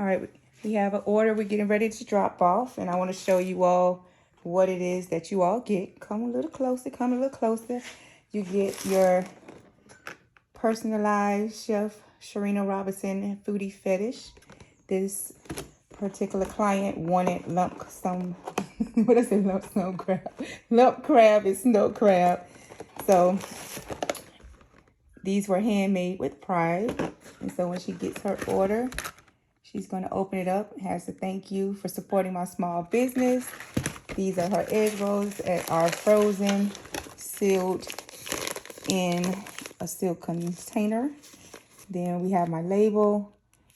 All right, we have an order we're getting ready to drop off, and I want to show you all what it is that you all get. Come a little closer, come a little closer. You get your personalized Chef Sharina Robinson Foodie Fetish. This particular client wanted what is it, lump snow crab? Lump crab is snow crab. So these were handmade with pride. And so when she gets her order, she's going to open it up. It has to thank you for supporting my small business. These are her egg rolls that are frozen, sealed in a sealed container. Then we have my label.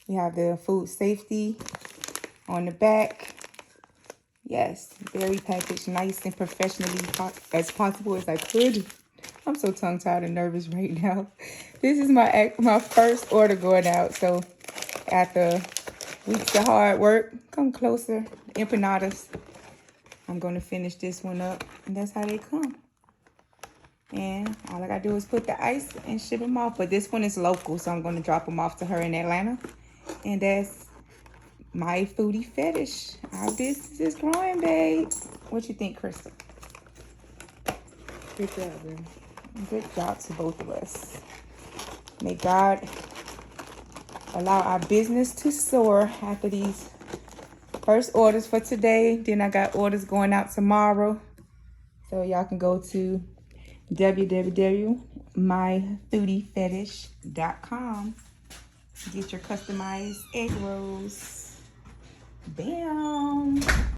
We have the food safety on the back. Yes, very packaged, nice and professionally as possible as I could. I'm so tongue-tied and nervous right now. This is my first order going out. So after weeks of hard work, come closer, empanadas. I'm going to finish this one up, and that's how they come. And all I got to do is put the ice and ship them off. But this one is local, so I'm going to drop them off to her in Atlanta. And that's my foodie fetish. Our business is growing, babe. What you think, Crystal? Good job, baby. Good job to both of us. May God allow our business to soar after these first orders for today. Then I got orders going out tomorrow. So y'all can go to www.myfoodiefetish.com. Get your customized egg rolls. Bam!